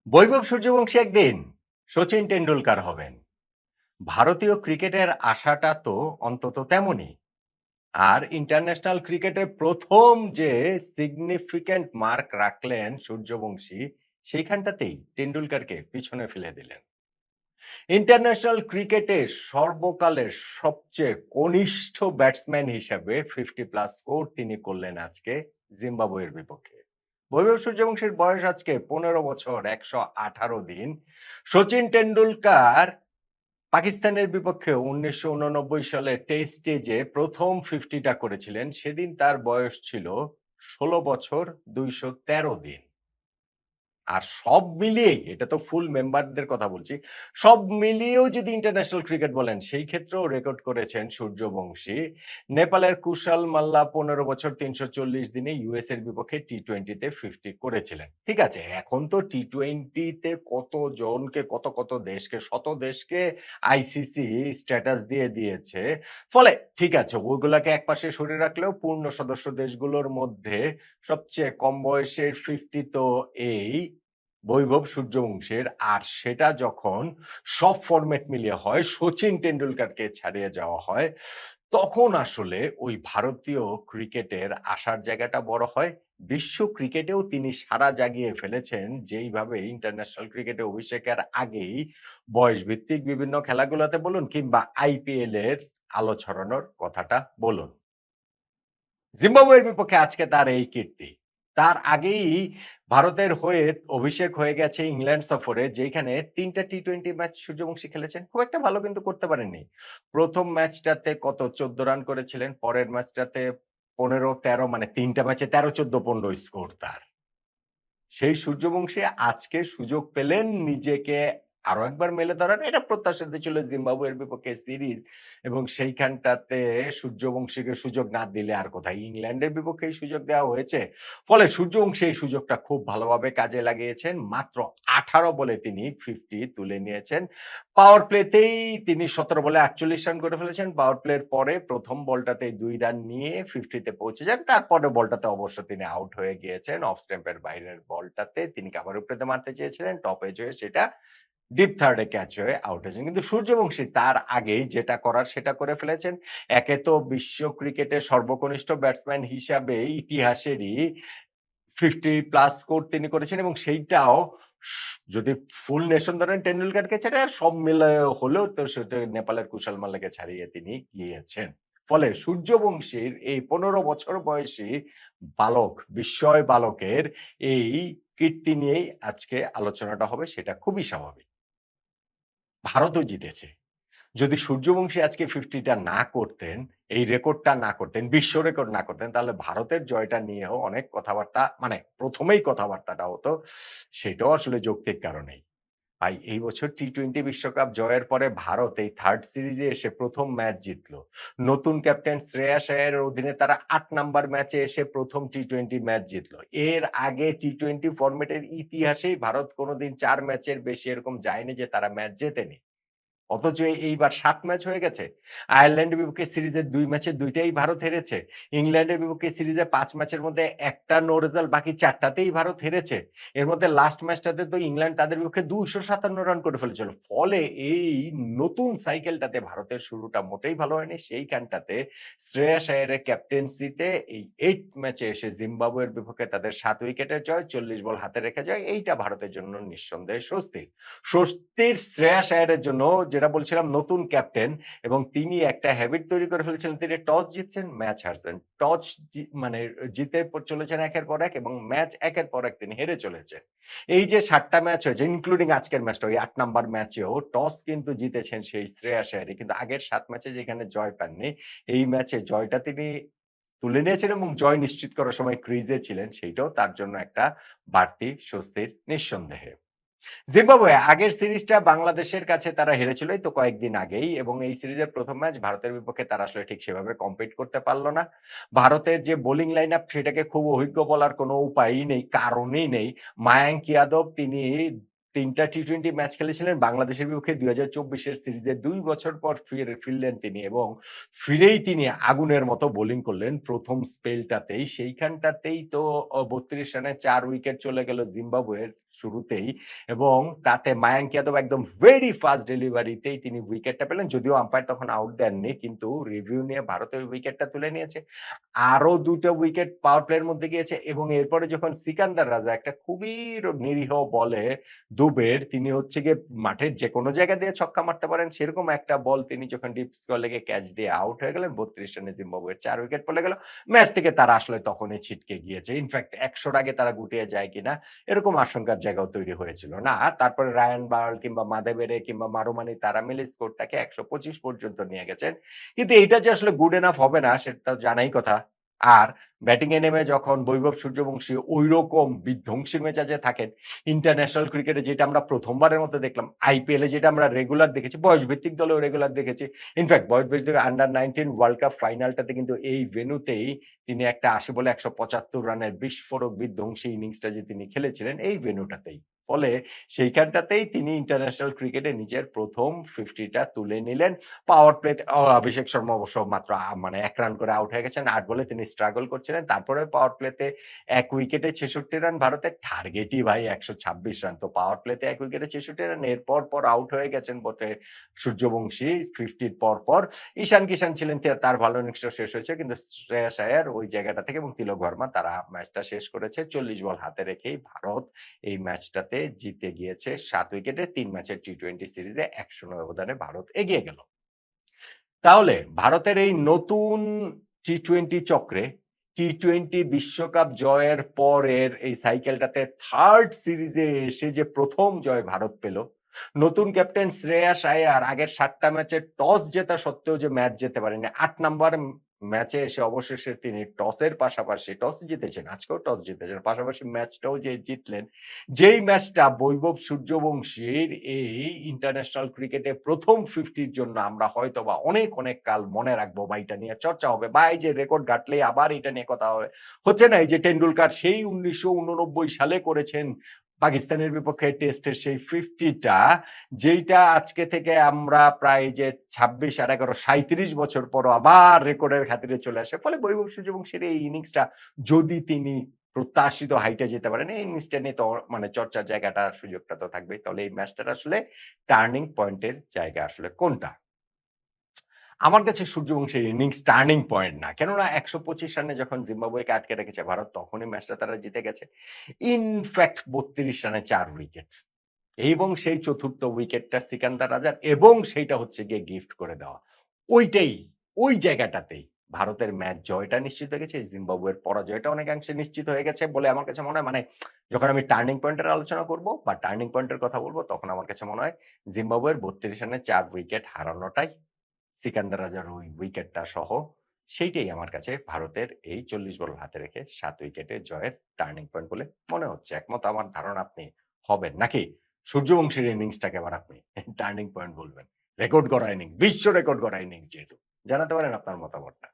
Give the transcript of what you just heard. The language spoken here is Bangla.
বৈভব সূর্যবংশী একদিন সচিন টেন্ডুলকার হবেন। ভারতীয় ক্রিকেটের আশাটা তো অন্তত তেমনই। আর ইন্টারন্যাশনাল ক্রিকেটে প্রথম যে সিগনিফিক্যান্ট মার্ক রাখলেন সূর্যবংশী, সেইখানটাতেই টেন্ডুলকারকে পিছনে ফেলে দিলেন। ইন্টারন্যাশনাল ক্রিকেটে সর্বকালের সবচেয়ে কনিষ্ঠ ব্যাটসম্যান হিসাবে 50+ স্কোর তিনি করলেন আজকে জিম্বাবুয়ের বিপক্ষে। বৈভব সূর্যবংশীর বয়স আজকে 15 বছর 118 দিন। সচিন টেন্ডুলকার পাকিস্তানের বিপক্ষে 1989 সালে টেস্টে যে প্রথম 50টা করেছিলেন, সেদিন তার বয়স ছিল 16 বছর 213 দিন। আর সব মিলিয়েই, এটা তো ফুল মেম্বারদের কথা বলছি, সব মিলিয়েও যদি ইন্টারন্যাশনাল ক্রিকেট বলেন, সেই ক্ষেত্রেও রেকর্ড করেছেন সূর্যবংশী। নেপালের কুশাল মাল্লা 15 বছর 340 দিনে ইউএস এর বিপক্ষে টি-20-তে 50 করেছিলেন। ঠিক আছে, এখন তো টি-20-তে কত জনকে, কত দেশকে, শত দেশকে আইসিসি স্ট্যাটাস দিয়ে দিয়েছে। ফলে ঠিক আছে, ওগুলাকে একপাশে সরিয়ে রাখলেও পূর্ণ সদস্য দেশগুলোর মধ্যে সবচেয়ে কম বয়সের 50 তো এই বৈভব সূর্যবংশীর। আর সেটা যখন সব ফরম্যাট মিলিয়ে হয়, সচিন টেন্ডুলকারকে ছাড়িয়ে যাওয়া হয়, তখন আসলে ওই ভারতীয় ক্রিকেটের আসার জায়গাটা বড় হয়। বিশ্ব ক্রিকেটেও তিনি সাড়া জাগিয়ে ফেলেছেন, যেইভাবে ইন্টারন্যাশনাল ক্রিকেটে অভিষেকের আগেই বয়সভিত্তিক বিভিন্ন খেলাগুলোতে বলুন কিংবা আইপিএল এর আলো ছড়ানোর কথাটা বলুন। জিম্বাবুয়ের বিপক্ষে আজকে তার এই কীর্তি। তার আগেই ভারতের হয়ে অভিষেক হয়ে গেছে ইংল্যান্ড সফরে, যেখানে ৩টা টি-20 ম্যাচ সূর্যবংশী খেলেছেন। খুব একটা ভালো কিন্তু করতে পারেননি। ১ম ম্যাচটাতে ১৪ রান করেছিলেন। পরের ম্যাচটাতে ১৫-১৩, মানে ৩টা ম্যাচে ১৩-১৪-১৫ স্কোর তার। সেই সূর্যবংশী আজকে সুযোগ পেলেন নিজেকে আরো একবার মেলে ধরার। এটা প্রত্যাশিত ছিল জিম্বাবুয়ের বিপক্ষে সিরিজ, এবং সেইখানটাতে সূর্যবংশীকে সুযোগ না দিলে আর কোথায়, ইংল্যান্ডের বিপক্ষেই সুযোগ দেওয়া হয়েছে। ফলে সূর্যবংশী এই সুযোগটা খুব ভালোভাবে কাজে লাগিয়েছেন। মাত্র 18 বলে তিনি 50 তুলে নিয়েছেন। পাওয়ার প্লেতেই তিনি ১৭ বলে ৪৮ রান করে ফেলেছেন। পাওয়ার প্লের পরে প্রথম বলটাতেই ২ রান নিয়ে 50 তে পৌঁছে যান। তারপরের বলটাতে অবশ্য তিনি আউট হয়ে গিয়েছেন। অফ স্ট্যাম্পের বাইরের বলটাতে তিনি কাভার উপরেতে মারতে চেয়েছিলেন। টপ এজ হয়ে সেটা ডিপ থার্ডে ক্যাচ হয়ে আউট হয়েছেন। কিন্তু সূর্যবংশী তার আগেই যেটা করার সেটা করে ফেলেছেন। একে তো বিশ্ব ক্রিকেটের সর্বকনিষ্ঠ ব্যাটসম্যান হিসাবে ইতিহাসেরই 50+ স্কোর তিনি করেছেন, এবং সেইটাও স যদি ফুল নেশন ধরেন টেন্ডুলকারকে ছেড়ে, আর সব মিলায়ে হলেও তো সেটা নেপালের কুশাল মাল্লাকে ছাড়িয়ে তিনি গিয়েছেন। ফলে সূর্যবংশীর এই ১৫ বছর বয়সী বালক, বিস্ময় বালকের এই কীর্তি নিয়েই আজকে আলোচনাটা হবে, সেটা খুবই স্বাভাবিক। ভারতও জিতেছে। যদি সূর্যবংশী আজকে 50টা না করতেন, এই রেকর্ডটা না করতেন, বিশ্ব রেকর্ড না করতেন, তাহলে ভারতের জয়টা নিয়েও অনেক কথাবার্তা, মানে ১ম এই কথাবার্তাটা হতো। সেটাও আসলে যৌক্তিক কারণেই। ভাই, এই বছর টি-20 বিশ্বকাপ জয়ের পরে ভারত এই 3rd সিরিজে এসে ১ম ম্যাচ জিতল। নতুন ক্যাপ্টেন শ্রেয়াস আয়ারের অধীনে তারা ৮ নাম্বার ম্যাচে এসে ১ম টি-20 ম্যাচ জিতল। এর আগে টি-20 ফরম্যাটের ইতিহাসেই ভারত কোনদিন ৪ ম্যাচের বেশি এরকম যায়নি যে তারা ম্যাচ জেতেনি। অথচ এইবার ৭ ম্যাচ হয়ে গেছে। আয়ারল্যান্ডের বিপক্ষে সিরিজের ২ ম্যাচে ২ টাই ভারত হেরেছে। ইংল্যান্ডের বিপক্ষে সিরিজে ৫ ম্যাচের মধ্যে ১ টা নো রেজাল্ট, বাকি ৪ টাতেই ভারত হেরেছে। এর মধ্যে লাস্ট ম্যাচটাতে তো ইংল্যান্ড তাদের বিপক্ষে ২৫৭ রান করে ফেলেছিল। ফলে এই নতুন সাইকেলটাতে ভারতের শুরুটা মোটেই ভালো হয়নি। সেইখানটাতে শ্রেয়াস আয়ারের ক্যাপ্টেন্সিতে এই ৮ ম্যাচে এসে জিম্বাবুয়ের বিপক্ষে তাদের ৭ উইকেটের জয়, ৪০ বল হাতে রেখে জয়। এইটা ভারতের জন্য নিঃসন্দেহে স্বস্তির। স্বস্তির শ্রেয়াস আয়ারের জন্য, যেটা বলছিলাম, নতুন ক্যাপ্টেন, এবং তিনি একটা হ্যাবিট তৈরি করে ফেলেছিলেন। তিনি টস জিতছেন, ম্যাচ হারছেন। টস মানে জিতে চলেছেন একের পর এক, এবং ম্যাচ একের পর এক তিনি হেরে চলেছেন। এই যে ৭ টা ম্যাচ হয়েছে, ইনক্লুডিং আজকের ম্যাচটা, ওই ৮ নাম্বার ম্যাচেও টস কিন্তু জিতেছেন সেই শ্রেয়াস আয়ারই। কিন্তু আগের ৭ ম্যাচে যেখানে জয় পাননি, এই ম্যাচে জয়টা তিনি তুলে নিয়েছেন, এবং জয় নিশ্চিত করার সময় ক্রিজে ছিলেন। সেইটাও তার জন্য একটা বাড়তি স্বস্তির, নিঃসন্দেহে। জিম্বাবুয়ে আগের সিরিজটা বাংলাদেশের কাছে তারা হেরেছিল এই তো কয়েকদিন আগেই, এবং এই সিরিজের ১ম ম্যাচ ভারতের বিপক্ষে তারা আসলে ঠিক সেভাবে কম্পিট করতে পারল না। ভারতের যে বোলিং লাইনআপ, সেটাকে খুব অভিজ্ঞ বলার কোনো উপায়ই নেই, কারণই নেই। মায়াঙ্ক ইয়াদব, তিনি ৩টা টি-20 ম্যাচ খেলেছিলেন বাংলাদেশের বিপক্ষে ২০২৪ এর সিরিজে। ২ বছর পর ফিরলেন তিনি, এবং ফিরেই তিনি আগুনের মতো বোলিং করলেন ১ম স্পেলটাতেই। সেইখানটাতেই তো ৩২ রানে ৪ উইকেট চলে গেল জিম্বাবুয়ের। শুরুতেই এবং তাতে মায়াঙ্ক যাদব একদম ভেরি ফাস্ট ডেলিভারিতেই তিনি উইকেটটা পেলেন। যদিও আম্পায়ার তখন আউট দেননি কিন্তু রিভিউ নিয়ে ভারত ওই উইকেটটা তুলে নিয়েছে। আরো ২ টা উইকেট পাওয়ার প্লের মধ্যে গিয়েছে এবং এরপরে যখন সিকান্দার রাজা একটা খুবই নিরীহ বলে দুবের তিনি হচ্ছে গিয়ে মাঠের যেকোনো জায়গা দিয়ে ছক্কা মারতে পারেন সেরকম একটা বল তিনি যখন ডিপ স্কোয়ার লেগে ক্যাচ দিয়ে আউট হয়ে গেলেন ৩২ রানে জিম্বাবুয়ের ৪ উইকেট পড়ে গেল। ম্যাচ থেকে তারা আসলে তখনই ছিটকে গিয়েছে। ইনফ্যাক্ট ১০০ র আগে তারা গুটিয়ে যায় কিনা এরকম আশঙ্কার জায়গাও তৈরি হয়েছিল। না তারপরে রায়ান বার্ল কিংবা মাদেবেরে কিংবা মারুমানি তারা মিলে স্কোরটাকে ১২৫ পর্যন্ত নিয়ে গেছেন। কিন্তু এইটা যে আসলে গুড এনাফ হবে না সেটা তো জানাই কথা। আর ব্যাটিং এ নেমে যখন বৈভব সূর্যবংশী ঐরকম বিধ্বংসী মেজাজে থাকেন, ইন্টারন্যাশনাল ক্রিকেটে যেটা আমরা প্রথমবারের মতো দেখলাম, আইপিএল এ যেটা আমরা রেগুলার দেখেছি, বয়সভিত্তিক দলেও রেগুলার দেখেছি। ইনফ্যাক্ট বয়সভিত্তিক আন্ডার 19 ওয়ার্ল্ড কাপ ফাইনালটাতে কিন্তু এই ভেন্যুতেই তিনি একটা ৮০ বলে ১৭৫ রানের বিস্ফোরক বিধ্বংসী ইনিংসটা যে তিনি খেলেছিলেন এই ভেন্যুটাতেই। ফলে সেইখানটাতেই তিনি ইন্টারন্যাশনাল ক্রিকেটে নিজের প্রথম 50 টা তুলে নিলেন। পাওয়ার প্লেতে অভিষেক শর্মা অবশ্য মাত্র মানে ১ রান করে আউট হয়ে গেছেন। ৮ বলে তিনি স্ট্রাগল করছিলেন। তারপরে পাওয়ার প্লেতে ১ উইকেটে ৬৬ রান ভারতের টার্গেটই ভাই ১২৬ রান। তো পাওয়ার প্লেতে ১ উইকেটে ৬৬ রান এর পর আউট হয়ে গেছেন বটে সূর্যবংশী 50 র পর। ঈশান কিষান ছিলেন তার ভালো ইনিংসটা শেষ হয়েছে। কিন্তু শ্রেয়াস আয়ার ওই জায়গাটা থেকে এবং তিলক ভার্মা তারা ম্যাচটা শেষ করেছে ৪০ বল হাতে রেখেই ভারত এই ম্যাচটাতে জিতে গিয়েছে ৭ উইকেটে ৩ ম্যাচের টি-২০ সিরিজে ১০০ ব্যবধানে ভারত এগিয়ে গেল। তাহলে ভারতের এই নতুন টি-২০ চক্রে টি-২০ বিশ্বকাপ জয়ের পরের এই সাইকেলটাতে ৩rd সিরিজে এসে যে প্রথম জয় ভারত পেল, নতুন ক্যাপ্টেন শ্রেয়াস আয়ার আগের ৭ টা ম্যাচে টস জেতা সত্ত্বেও যে ম্যাচ জিততে পারেনি, ৮ নাম্বার ম্যাচে এসে অবশেষে তিনি টসের পাশাপাশি টস জিতেছেন, আজকেও টস জিতেছেন, পাশাপাশি ম্যাচটাও যে জিতলেন, যেই ম্যাচটা বৈভব সূর্যবংশীর এই ইন্টারন্যাশনাল ক্রিকেটে প্রথম 50 র জন্য আমরা হয়তোবা অনেক কাল মনে রাখবো বা এটা নিয়ে চর্চা হবে বা এই যে রেকর্ড ঘাটলেই আবার এটা নিয়ে কথা হবে। হচ্ছে না এই যে টেন্ডুলকার সেই ১৯৮৯ সালে করেছেন পাকিস্তানের বিপক্ষে টেস্টের সেই 50 টা যেইটা আজকে থেকে আমরা প্রায় যে ২৬ আর ১১ ৩৭ বছর পরও আবার রেকর্ডের খাতিরে চলে আসে। ফলে বৈভব সূর্যবংশীর এই ইনিংসটা যদি তিনি প্রত্যাশিত হাইটে যেতে পারেন, এই ইনিংসটা নিয়ে তো মানে চর্চার জায়গাটা সুযোগটা তো থাকবেই। তাহলে এই ম্যাচটার আসলে টার্নিং পয়েন্ট এর জায়গা আসলে কোনটা? আমার কাছে সূর্যবংশীর ইনিংস টার্নিং পয়েন্ট না। কেননা ১২৫ রানে যখন জিম্বাবুয়েকে আটকে রেখেছে ভারত তখনই ম্যাচটা তারা জিতে গেছে। ইনফ্যাক্ট ৩২ রানে ৪ উইকেট। এবং সেই চতুর্থ উইকেটটা সিকান্দার রাজার এবং সেইটা হচ্ছে গিয়ে গিফট করে দেওয়া। ওইটাই, ওই জায়গাটাতেই ভারতের ম্যাচ জয়টা নিশ্চিত হয়ে গেছে। জিম্বাবুয়ের পরাজয়টা অনেকাংশে নিশ্চিত হয়ে গেছে বলে আমার কাছে মনে হয়। মানে যখন আমি টার্নিং পয়েন্ট এর আলোচনা করব বা টার্নিং পয়েন্ট এর কথা বলব তখন আমার কাছে মনে হয় জিম্বাবুয়ের ৩২ রানে ৪ উইকেট হারানোটাই সিকান্দার রাজার ওই উইকেটটা সহ সেইটাই আমার কাছে ভারতের এই ৪০ বল হাতে রেখে ৭ উইকেটে জয়ের টার্নিং পয়েন্ট বলে মনে হচ্ছে। একমত আমার ধারণা আপনি হবেন নাকি? সূর্যবংশীর ইনিংসটাকে আবার আপনি টার্নিং পয়েন্ট বলবেন। রেকর্ড গড়া ইনিংস, বিশ্ব রেকর্ড গড়া ইনিংস যেহেতু। জানাতে পারেন আপনার মতামতটা।